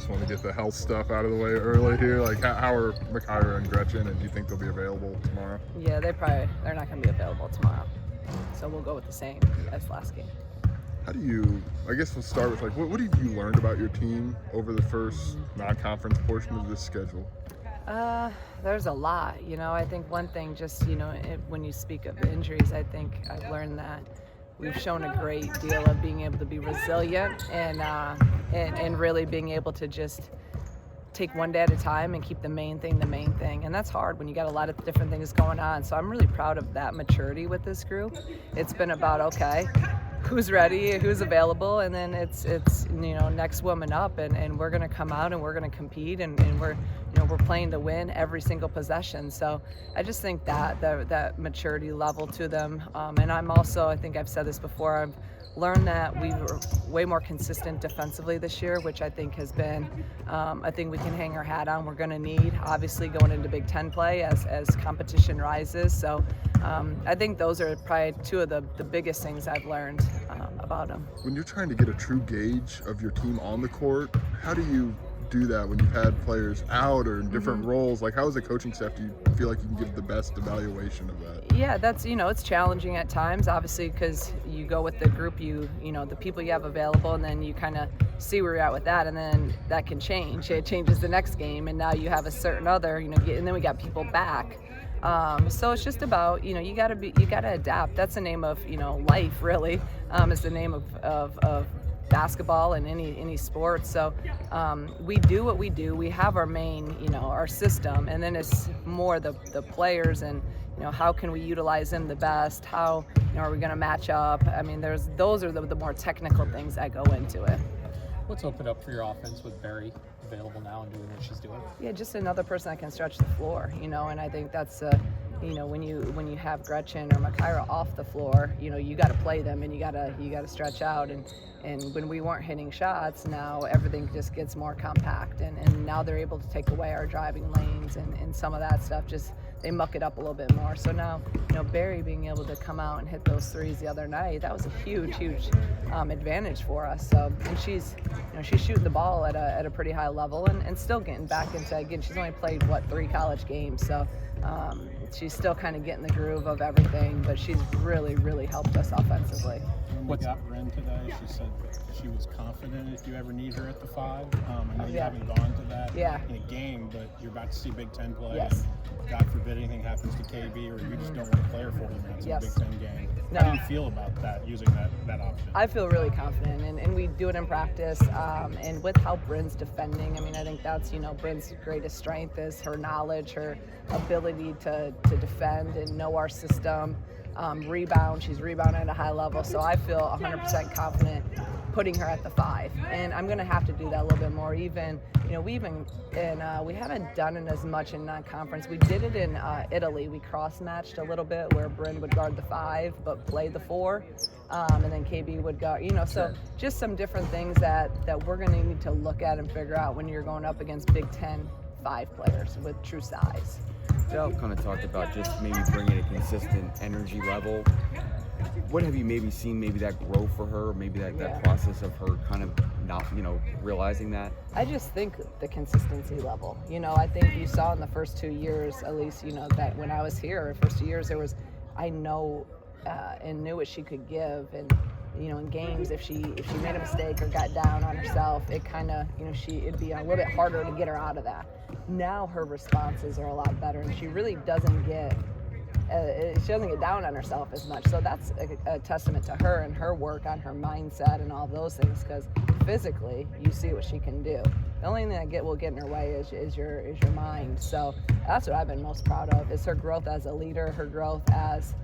just want to get the health stuff out of the way early here. Like, how are Micaiah and Gretchen, and do you think they'll be available tomorrow? Yeah, they're not going to be available tomorrow. So we'll go with the same as last game. How do you, I guess we'll start with, like, what have you learned about your team over the first non-conference portion of this schedule? There's a lot. I think one thing, just, when you speak of injuries, I think I've learned that we've shown a great deal of being able to be resilient and really being able to just take one day at a time and keep the main thing. And that's hard when you got a lot of different things going on. So I'm really proud of that maturity with this group. It's been about, okay, who's ready, who's available, and then it's next woman up, and we're going to come out and we're going to compete, and we're playing to win every single possession. So I just think that maturity level to them, and I think I've said this before, I've learned that we were way more consistent defensively this year, which I think has been I think we can hang our hat on. We're going to need, obviously, going into Big Ten play as competition rises. So I think those are probably two of the biggest things I've learned about them. When you're trying to get a true gauge of your team on the court, how do you do that when you've had players out or in different roles? Like, how as a coaching staff do you feel like you can give the best evaluation of that? Yeah, that's, it's challenging at times, obviously, because you go with the group, the people you have available, and then you kind of see where you're at with that, and then that can change. It changes the next game, and now you have a certain other, and then we got people back. So it's just about, you got to adapt. That's the name of, life, really, is the name of basketball and any sport. So we do what we do. We have our main, our system, and then it's more the players and, how can we utilize them the best? How, are we going to match up? I mean, those are the more technical things that go into it. What's opened up for your offense with Barry available now and doing what she's doing? Yeah, just another person that can stretch the floor, and I think that's when you have Gretchen or Micaiah off the floor, you got to play them, and you got to stretch out, and when we weren't hitting shots, now everything just gets more compact, and now they're able to take away our driving lanes and some of that stuff. Just they muck it up a little bit more. So now, Barry being able to come out and hit those threes the other night, that was a huge advantage for us. So, and she's shooting the ball at a pretty high level, and still getting back into, again, she's only played 3 college games, so she's still kind of getting the groove of everything, but she's really helped us offensively. When we got Ren today, she said she was confident if you ever need her at the 5. I know you haven't gone to that in a game, but you're about to see Big Ten play. Yes. And God forbid anything happens to KB, or you just don't want to play her for them in a Big Ten game. No. How do you feel about that, using that option? I feel really confident, and we do it in practice, and with how Bryn's defending, I mean, I think that's, Bryn's greatest strength is her knowledge, her ability to defend and know our system. Rebound, she's rebounding at a high level, so I feel 100% confident putting her at the 5, and I'm going to have to do that a little bit more. Even, we haven't done it as much in non-conference. We did it in Italy. We cross-matched a little bit where Bryn would guard the 5 but play the 4, and then KB would guard, so just some different things that we're going to need to look at and figure out when you're going up against Big Ten 5 players with true size. Phil kind of talked about just maybe bringing a consistent energy level. What have you maybe seen that grow for her, maybe that process of her kind of not, realizing that? I just think the consistency level. I think you saw in the first 2 years, at least, that when I was here, the first 2 years, I know and knew what she could give, and in games, if she made a mistake or got down on herself, it kind of, it'd be a little bit harder to get her out of that. Now her responses are a lot better, and she really doesn't get down on herself as much. So that's a testament to her and her work on her mindset and all those things, because physically you see what she can do. The only thing that will get in her way is your mind. So that's what I've been most proud of, is her growth as a leader, her growth as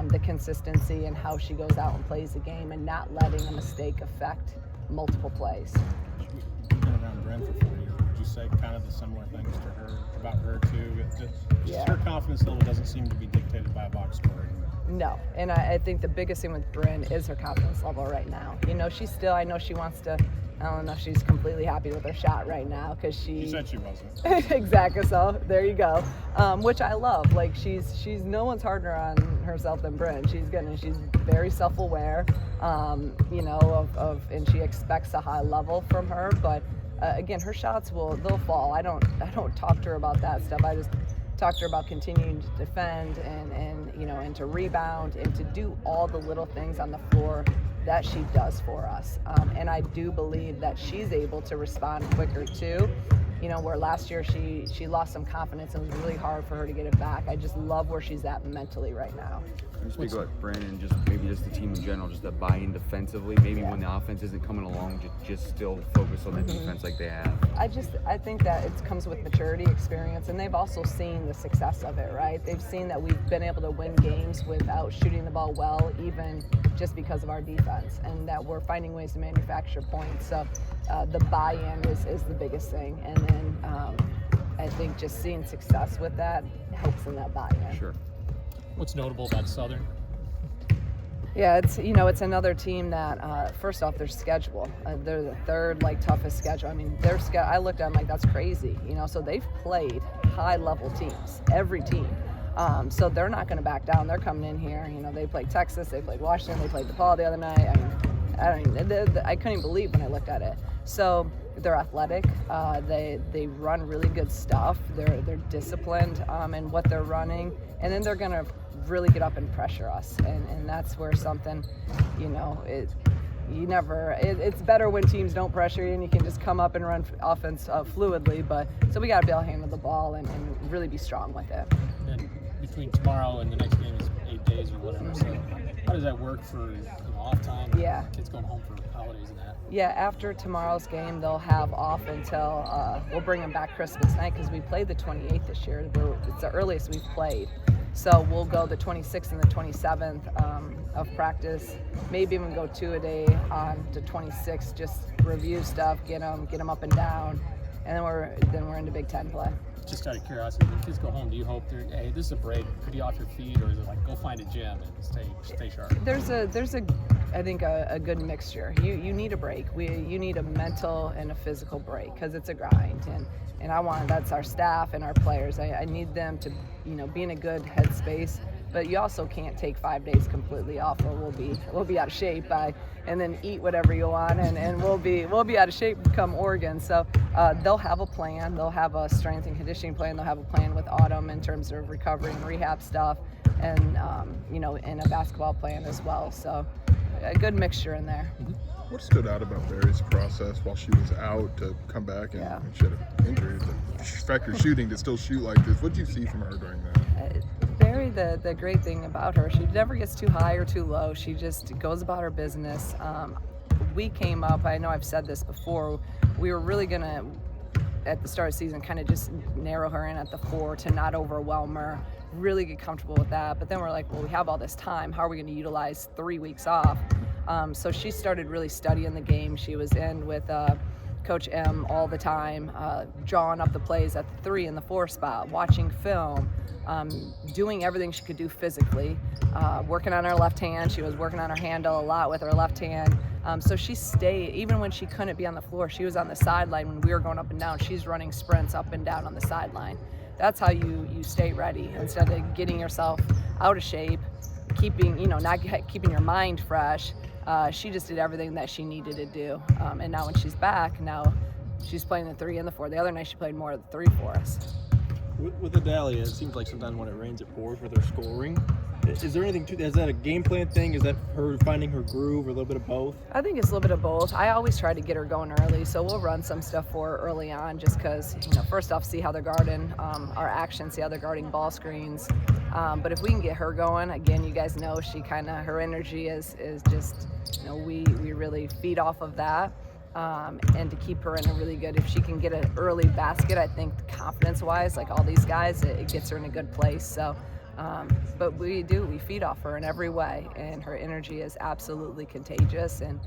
the consistency and how she goes out and plays the game, and not letting a mistake affect multiple plays. You've been around Bren for 4 years. Would you say kind of the similar things to her, about her too? Just her confidence level doesn't seem to be dictated by a box score anymore. No, and I think the biggest thing with Bryn is her confidence level right now. She's still, I know she wants to, I don't know if she's completely happy with her shot right now, because she said she wasn't. Exactly, so there you go. Which I love. Like, she's no one's harder on herself than Bryn. She's very self-aware, and she expects a high level from her. But again, her shots they'll fall. I don't talk to her about that stuff. I just talk to her about continuing to defend and to rebound and to do all the little things on the floor that she does for us. And I do believe that she's able to respond quicker too. Where last year she lost some confidence and it was really hard for her to get it back. I just love where she's at mentally right now. Can you speak about Brandon, maybe just the team in general, just that buy-in defensively, maybe when the offense isn't coming along, just still focus on the defense like they have? I think that it comes with maturity, experience, and they've also seen the success of it, right? They've seen that we've been able to win games without shooting the ball well, even just because of our defense, and that we're finding ways to manufacture points. So the buy-in is the biggest thing, and then I think just seeing success with that helps in that buy-in. Sure. What's notable about Southern? Yeah, it's another team that first off, their schedule. They're the third toughest schedule. I mean, their schedule. I looked at them like that's crazy. So they've played high-level teams, every team. So they're not going to back down. They're coming in here. They played Texas, they played Washington, they played DePaul the other night. I couldn't even believe when I looked at it. So they're athletic. They run really good stuff. They're disciplined in what they're running, and then they're going to really get up and pressure us, and that's where something, it's better when teams don't pressure you and you can just come up and run offense fluidly, but so we got to be able to handle the ball and really be strong with it. And between tomorrow and the next game is 8 days or whatever, so how does that work for off time? Yeah. Kids going home for holidays and that? Yeah, after tomorrow's game, they'll have off until we'll bring them back Christmas night because we played the 28th this year. It's the earliest we've played. So we'll go the 26th and the 27th of practice, maybe even go 2 a day on to 26, just review stuff, get them up and down, and then we're into Big Ten play. Just out of curiosity, when kids go home, do you hope hey, this is a break, could you off your feet, or is it like go find a gym and stay sharp? There's I think a good mixture. You need a break. You need a mental and a physical break because it's a grind, and that's our staff and our players. I need them to be in a good headspace. But you also can't take 5 days completely off, or we'll be out of shape and then eat whatever you want, and we'll be out of shape come Oregon. So they'll have a plan. They'll have a strength and conditioning plan. They'll have a plan with Autumn in terms of recovery and rehab stuff, and and a basketball plan as well. So a good mixture in there. Mm-hmm. What stood out about Barry's process while she was out to come back and she had an injury? The fact her shooting to still shoot like this. What did you see from her during that? Barry, the great thing about her, she never gets too high or too low. She just goes about her business. We came up, I know I've said this before, we were really going to, at the start of the season, kind of just narrow her in at the 4 to not overwhelm her, really get comfortable with that. But then we're like, well, we have all this time. How are we going to utilize 3 weeks off? So she started really studying the game. She was in with Coach M all the time, drawing up the plays at the 3 and the 4 spot, watching film, doing everything she could do physically, working on her left hand. She was working on her handle a lot with her left hand. So she stayed, even when she couldn't be on the floor, she was on the sideline when we were going up and down. She's running sprints up and down on the sideline. That's how you stay ready instead of getting yourself out of shape, not keeping your mind fresh. She just did everything that she needed to do. And now when she's back, now she's playing the 3 and the 4. The other night she played more of the 3 for us. With Adalia, it seems like sometimes when it rains it pours with her scoring. Is there anything to that? Is that a game plan thing? Is that her finding her groove, or a little bit of both? I think it's a little bit of both. I always try to get her going early, so we'll run some stuff for her early on just because, first off, see how they're guarding our actions, see how they're guarding ball screens. But if we can get her going, again, you guys know her energy is just, we really feed off of that. And to keep her in a really good, if she can get an early basket, I think confidence-wise, like all these guys, it gets her in a good place. So, but we feed off her in every way, and her energy is absolutely contagious. And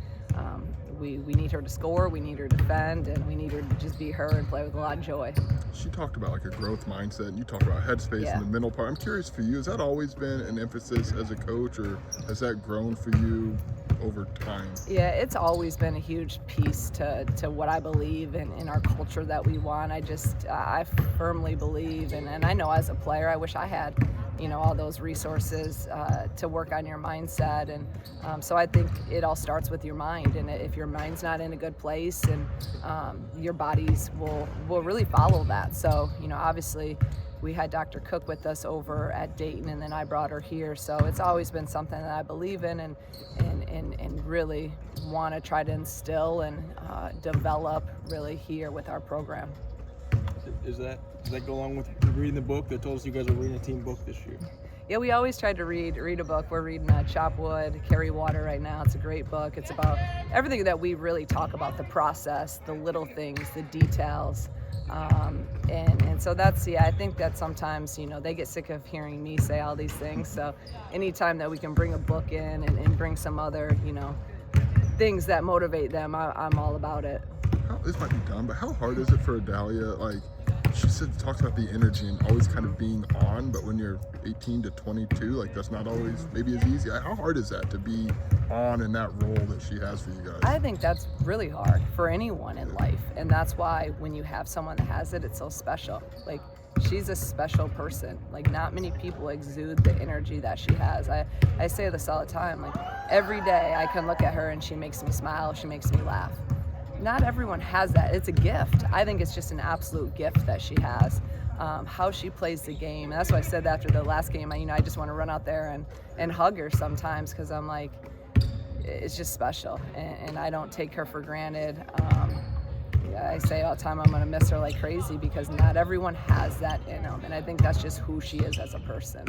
we need her to score, we need her to defend, and we need her to just be her and play with a lot of joy. She talked about a growth mindset, and you talked about headspace in the mental part. I'm curious for you, has that always been an emphasis as a coach, or has that grown for you over time? Yeah, it's always been a huge piece to what I believe in our culture that we want. I firmly believe, and I know as a player, I wish I had all those resources to work on your mindset. And so I think it all starts with your mind. And if your mind's not in a good place, and your bodies will really follow that. So, obviously we had Dr. Cook with us over at Dayton, and then I brought her here. So it's always been something that I believe in and really want to try to instill and develop really here with our program. Does that go along with reading the book? They told us you guys are reading a team book this year. Yeah, we always tried to read a book. We're reading Chop Wood, Carry Water right now. It's a great book. It's about everything that we really talk about, the process, the little things, the details. And so that's, I think that sometimes, they get sick of hearing me say all these things. So anytime that we can bring a book in and bring some other, things that motivate them, I'm all about it. This might be dumb, but how hard is it for Adalia? Like, she talks about the energy and always kind of being on, but when you're 18 to 22, like, that's not always maybe as easy. How hard is that to be on in that role that she has for you guys? I think that's really hard for anyone in life, and that's why when you have someone that has it, it's so special. Like, she's a special person. Like, not many people exude the energy that she has. I say this all the time. Like, every day I can look at her and she makes me smile, she makes me laugh. Not everyone has that. It's a gift. I think it's just an absolute gift that she has. How she plays the game. And that's why I said after the last game, I just want to run out there and hug her sometimes, because I'm like, it's just special. And I don't take her for granted. I say all the time I'm going to miss her like crazy, because not everyone has that in them. And I think that's just who she is as a person.